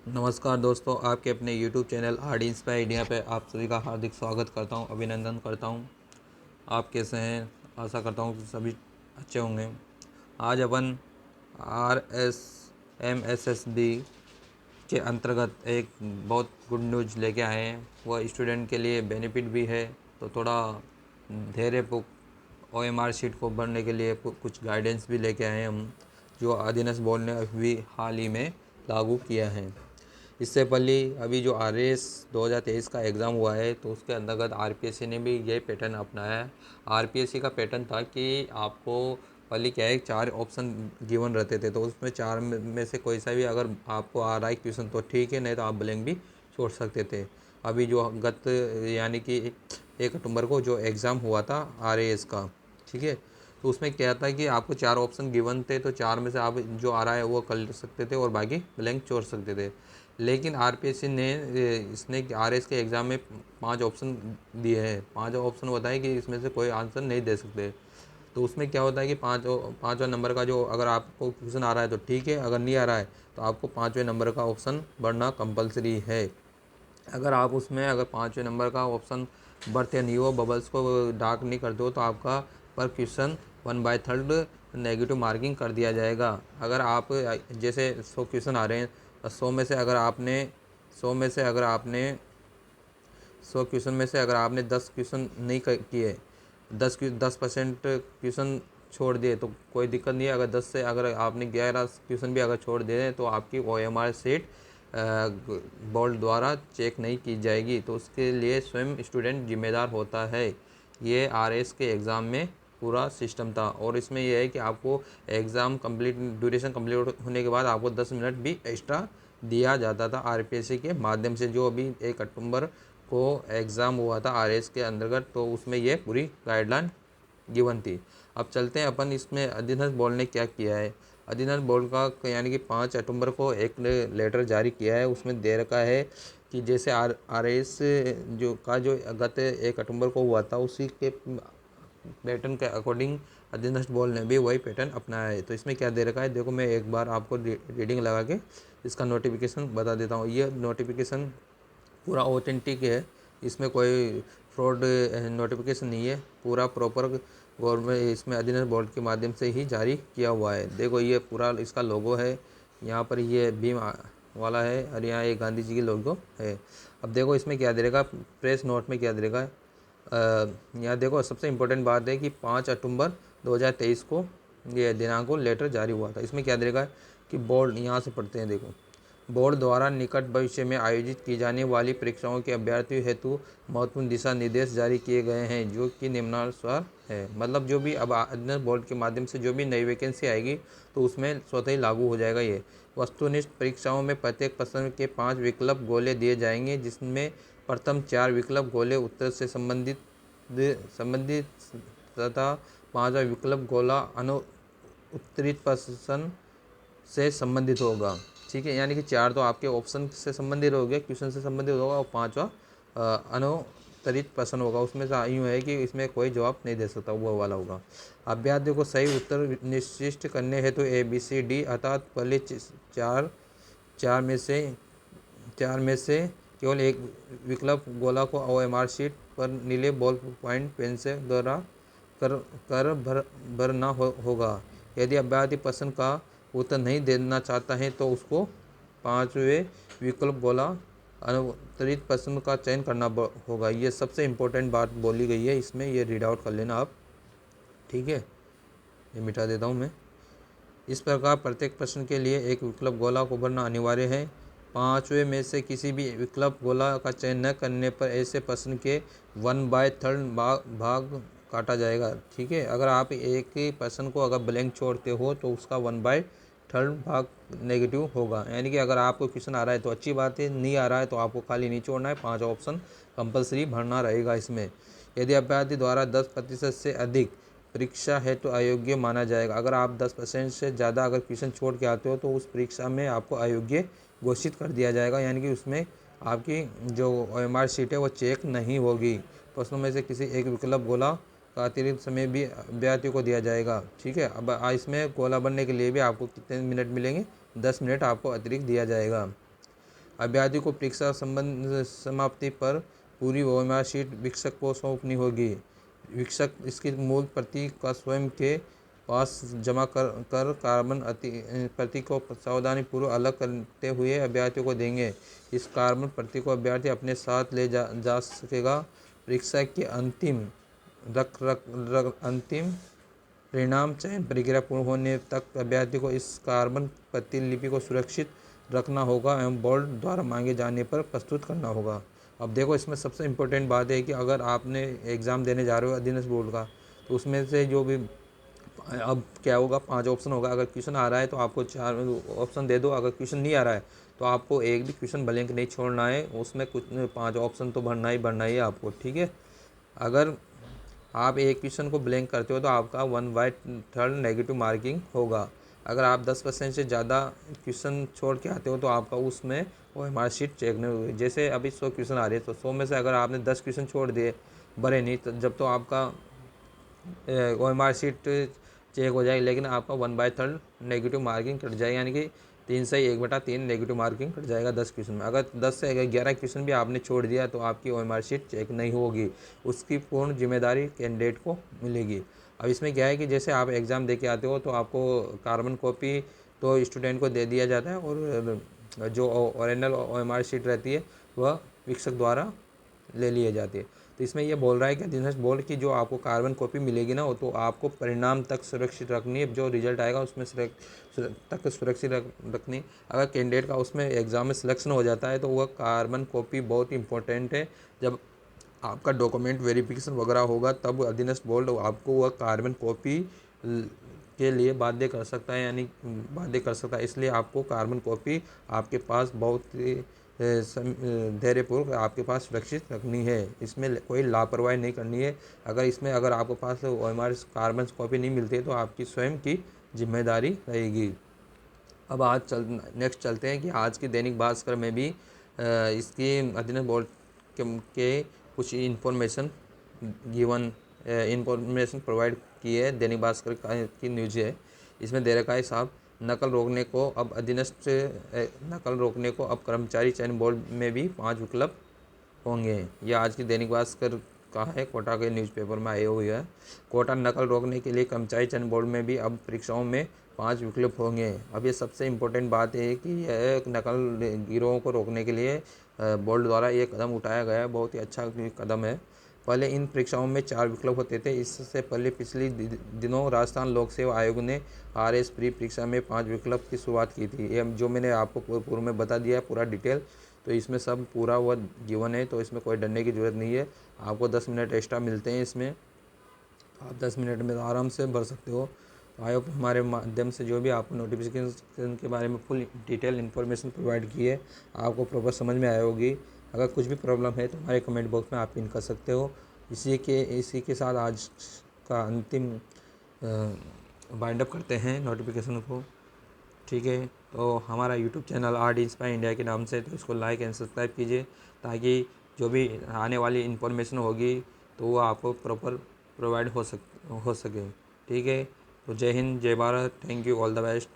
नमस्कार दोस्तों, आपके अपने YouTube channel are inspire India पे आप सभी का हार्दिक स्वागत करता हूं, अभिनंदन करता हूं। आप कैसे हैं? आशा करता हूं कि सभी अच्छे होंगे। आज अपन RSMSSB के अंतर्गत एक बहुत गुड न्यूज़ लेके आए हैं। वह स्टूडेंट के लिए बेनिफिट भी है, तो थोड़ा धैर्य OMR शीट को भरने के लिए कुछ गाइडेंस भी लेके आए हैं हम, जो अधीनस्थ बोर्ड ने अभी हाल ही में लागू किया है। इससे पहले अभी जो RAS 2023 का एग्ज़ाम हुआ है, तो उसके अंतर्गत RPSC ने भी ये पैटर्न अपनाया है। RPSC का पैटर्न था कि आपको पहले क्या है, 4 ऑप्शन गिवन रहते थे, तो उसमें 4 में से कोई सा भी अगर आपको आ रहा है क्वेश्चन तो ठीक है, नहीं तो आप ब्लैंक भी छोड़ सकते थे। अभी जो गत यानी कि 1 अक्टूबर को जो एग्ज़ाम हुआ था RAS का, ठीक है, तो उसमें क्या था कि आपको 4 ऑप्शन गिवन थे, तो 4 में से आप जो आ रहा है वो कर सकते थे और बाकी ब्लैंक छोड़ सकते थे। लेकिन RPSC ने इसने RS के एग्ज़ाम में 5 ऑप्शन दिए हैं। 5 ऑप्शन बताए कि इसमें से कोई आंसर नहीं दे सकते। तो उसमें क्या होता है कि पाँचवा नंबर का जो अगर आपको क्वेश्चन आ रहा है तो ठीक है, अगर नहीं आ रहा है तो आपको 5वें नंबर का ऑप्शन भरना कंपलसरी है। अगर 5वें नंबर का ऑप्शन भरते नहीं हो, बबल्स को डार्क नहीं करते हो, तो आपका पर क्वेश्चन 1/3 नेगेटिव मार्किंग कर दिया जाएगा। अगर आप जैसे 100 क्वेश्चन आ रहे हैं, 100 में से अगर आपने 100 में से अगर आपने 100 क्वेश्चन में से अगर आपने 10 क्वेश्चन नहीं किए, 10% क्वेश्चन छोड़ दिए तो कोई दिक्कत नहीं है। अगर 10 से अगर आपने 11 क्वेश्चन भी अगर छोड़ दिए तो आपकी OMR सीट बोर्ड द्वारा चेक नहीं की जाएगी, तो उसके लिए स्वयं स्टूडेंट जिम्मेदार होता है। ये RS के एग्ज़ाम में पूरा सिस्टम था। और इसमें यह है कि आपको एग्ज़ाम कंप्लीट ड्यूरेशन कंप्लीट होने के बाद आपको 10 मिनट भी एक्स्ट्रा दिया जाता था RPSC के माध्यम से। जो अभी 1 अक्टूबर को एग्ज़ाम हुआ था RS के अंतर्गत, तो उसमें ये पूरी गाइडलाइन गिवन थी। अब चलते हैं अपन इसमें अधीनस्थ बोर्ड ने क्या किया है। अधीनस्थ बोर्ड का यानी कि 5 अक्टूबर को एक लेटर जारी किया है। उसमें दे रखा है कि जैसे RS जो गत 1 अक्टूबर को हुआ था, उसी के पैटर्न के अकॉर्डिंग अधीनस्थ बोर्ड ने भी वही पैटर्न अपनाया है। तो इसमें क्या दे रखा है, देखो मैं एक बार आपको रीडिंग लगा के इसका नोटिफिकेशन बता देता हूँ। ये नोटिफिकेशन पूरा ऑथेंटिक है, इसमें कोई फ्रॉड नोटिफिकेशन नहीं है, पूरा प्रॉपर गवर्नमेंट इसमें अधीनस्थ बोर्ड के माध्यम से ही जारी किया हुआ है। देखो ये पूरा इसका लोगो है, यहाँ पर ये भीम वाला है और यहाँ एक गांधी जी की लोगो है। अब देखो इसमें क्या देगा, प्रेस नोट में क्या देगा। यहाँ देखो सबसे इम्पोर्टेंट बात है कि 5 अक्टूबर 2023 को ये दिनांक को लेटर जारी हुआ था। इसमें क्या देगा कि बोर्ड, यहाँ से पढ़ते हैं, देखो, बोर्ड द्वारा निकट भविष्य में आयोजित की जाने वाली परीक्षाओं के अभ्यर्थियों हेतु महत्वपूर्ण दिशा निर्देश जारी किए गए हैं, जो कि निम्नानुसार है। मतलब जो भी अब अधीनस्थ बोर्ड के माध्यम से जो भी नई वैकेंसी आएगी तो उसमें स्वतः ही लागू हो जाएगा ये। वस्तुनिष्ठ परीक्षाओं में प्रत्येक प्रश्न के 5 विकल्प गोले दिए जाएंगे, जिसमें प्रथम 4 विकल्प गोले उत्तर से संबंधित तथा 5वां विकल्प गोला उत्तरित प्रश्न से संबंधित होगा। ठीक है, यानी कि 4 तो आपके ऑप्शन से संबंधित हो गया, क्वेश्चन से संबंधित होगा, और 5वां अनुत्तरित प्रश्न होगा। उसमें से यूँ है कि इसमें कोई जवाब नहीं दे सकता, वो वाला होगा। अभ्यर्थियों को सही उत्तर निश्चित करने हेतु ABCD अर्थात पहले चार चार में से केवल एक विकल्प गोला को OMR शीट पर नीले बॉल पॉइंट पेन से द्वारा भरना होगा। यदि अभ्यर्थी प्रश्न का उत्तर नहीं देना चाहता है तो उसको 5वें विकल्प गोला अनुत्तरित प्रश्न का चयन करना होगा। ये सबसे इम्पोर्टेंट बात बोली गई है इसमें, ये रीड आउट कर लेना आप। ठीक है, ये मिटा देता हूँ मैं। इस प्रकार प्रत्येक प्रश्न के लिए एक विकल्प गोला को भरना अनिवार्य है। 5वें में से किसी भी विकल्प गोला का चयन न करने पर ऐसे प्रश्न के 1/3 भाग काटा जाएगा। ठीक है, अगर आप एक ही प्रश्न को अगर ब्लैंक छोड़ते हो तो उसका 1/3 भाग नेगेटिव होगा। यानी कि अगर आपको क्वेश्चन आ रहा है तो अच्छी बात है, नहीं आ रहा है तो आपको खाली नहीं छोड़ना है, 5 ऑप्शन कंपलसरी भरना रहेगा इसमें। यदि अभ्यर्थी द्वारा 10% से अधिक परीक्षा है तो अयोग्य माना जाएगा। अगर आप 10% से ज़्यादा अगर क्वेश्चन छोड़ के आते हो तो उस परीक्षा में आपको अयोग्य घोषित कर दिया जाएगा, यानी कि उसमें आपकी जो OMR शीट है वो चेक नहीं होगी। प्रश्नों में से किसी एक विकल्प गोला का अतिरिक्त समय भी अभ्यर्थियों को दिया जाएगा। ठीक है, अब इसमें गोला बनने के लिए भी आपको कितने मिनट मिलेंगे, 10 मिनट आपको अतिरिक्त दिया जाएगा। अभ्यर्थी को परीक्षा संबंध समाप्ति पर पूरी ओएमआर शीट शिक्षक को सौंपनी होगी। शिक्षक इसकी मूल प्रति का स्वयं के पास जमा कर कार्बन प्रति को सावधानीपूर्वक अलग करते हुए अभ्यर्थियों को देंगे। इस कार्बन प्रति को अभ्यर्थी अपने साथ ले जा सकेगा। परीक्षा के अंतिम परिणाम चयन प्रक्रिया पूर्ण होने तक अभ्यर्थी को इस कार्बन प्रतिलिपि को सुरक्षित रखना होगा एवं बोर्ड द्वारा मांगे जाने पर प्रस्तुत करना होगा। अब देखो, इसमें सबसे इम्पोर्टेंट बात है कि अगर आपने एग्ज़ाम देने जा रहे हो अधीनस्थ बोर्ड का, तो उसमें से जो भी अब क्या होगा, 5 ऑप्शन होगा। अगर क्वेश्चन आ रहा है तो आपको 4 ऑप्शन दे दो, अगर क्वेश्चन नहीं आ रहा है तो आपको एक भी क्वेश्चन ब्लैंक नहीं छोड़ना है, उसमें कुछ 5 ऑप्शन तो भरना ही है आपको, ठीक है। अगर आप एक क्वेश्चन को ब्लैंक करते हो तो आपका 1/3 नेगेटिव मार्किंग होगा। अगर आप 10% से ज़्यादा क्वेश्चन छोड़ के आते हो तो आपका उसमें ओएमआर शीट चेक नहीं हुई। जैसे अभी 100 क्वेश्चन आ रहे हैं तो 100 में से अगर आपने 10 क्वेश्चन छोड़ दिए, भरे नहीं, तो जब तो आपका ओएमआर शीट चेक हो जाएगी, लेकिन आपका 1/3 नेगेटिव मार्किंग कट जाएगी, यानी कि 3 से 1/3 नेगेटिव मार्किंग कट जाएगा 10 क्वेश्चन में। अगर 10 से 11 क्वेश्चन भी आपने छोड़ दिया तो आपकी ओएमआर शीट चेक नहीं होगी, उसकी पूर्ण जिम्मेदारी कैंडिडेट को मिलेगी। अब इसमें क्या है कि जैसे आप एग्ज़ाम दे के आते हो तो आपको कार्बन कॉपी तो स्टूडेंट को दे दिया जाता है, और जो ओरिजिनल ओएमआर शीट रहती है वह शिक्षक द्वारा ले लिए जाती है। तो इसमें यह बोल रहा है कि अधीनस्थ बोर्ड की जो आपको कार्बन कॉपी मिलेगी ना, वो तो आपको परिणाम तक सुरक्षित रखनी है, जो रिजल्ट आएगा उसमें तक सुरक्षित रखनी। अगर कैंडिडेट का उसमें एग्ज़ाम में सिलेक्शन हो जाता है तो वह कार्बन कॉपी बहुत इंपॉर्टेंट है। जब आपका डॉक्यूमेंट वेरिफिकेशन वगैरह होगा तब अधीनस्थ बोर्ड आपको वह कार्बन कॉपी के लिए बाध्य कर सकता है, यानी बाध्य कर सकता है। इसलिए आपको कार्बन कॉपी आपके पास बहुत धैर्यपूर्वक आपके पास सुरक्षित रखनी है। इसमें कोई लापरवाही नहीं करनी है। अगर आपके पास ओएमआर कार्बन कॉपी नहीं मिलती है तो आपकी स्वयं की जिम्मेदारी रहेगी। अब नेक्स्ट चलते हैं कि आज की दैनिक भास्कर में भी इसकी अधीनस्थ बोर्ड के कुछ इंफॉर्मेशन प्रोवाइड की है। दैनिक भास्कर की न्यूज़ है, इसमें दे रखा है साहब, नकल रोकने को अब कर्मचारी चयन बोर्ड में भी 5 विकल्प होंगे। यह आज की दैनिक भास्कर का है, कोटा के न्यूज़पेपर में आए हुए है। कोटा नकल रोकने के लिए कर्मचारी चयन बोर्ड में भी अब परीक्षाओं में 5 विकल्प होंगे। अब ये सबसे इम्पोर्टेंट बात है कि यह नकल गिरोहों को रोकने के लिए बोर्ड द्वारा ये कदम उठाया गया है, बहुत ही अच्छा कदम है। पहले इन परीक्षाओं में 4 विकल्प होते थे। इससे पहले पिछले दिनों राजस्थान लोक सेवा आयोग ने RS प्री परीक्षा में 5 विकल्प की शुरुआत की थी। ये जो मैंने आपको पूर्व में बता दिया है पूरा डिटेल, तो इसमें सब पूरा वह गिवन है, तो इसमें कोई डरने की ज़रूरत नहीं है। आपको 10 मिनट एक्स्ट्रा मिलते हैं इसमें, आप 10 मिनट में आराम से भर सकते हो। तो आयोग हमारे माध्यम से जो भी आपको नोटिफिकेशन के बारे में फुल डिटेल इन्फॉर्मेशन प्रोवाइड की है, आपको प्रॉपर समझ में आया होगी। अगर कुछ भी प्रॉब्लम है तो हमारे कमेंट बॉक्स में आप पिन कर सकते हो। इसी के साथ आज का अंतिम बाइंड अप करते हैं नोटिफिकेशन को, ठीक है। तो हमारा YouTube channel RD inspire India के नाम से, तो इसको लाइक एंड सब्सक्राइब कीजिए, ताकि जो भी आने वाली इन्फॉर्मेशन होगी तो वो आपको प्रॉपर प्रोवाइड हो सके, ठीक है। तो जय हिंद, जय Bharat, thank you, all the best.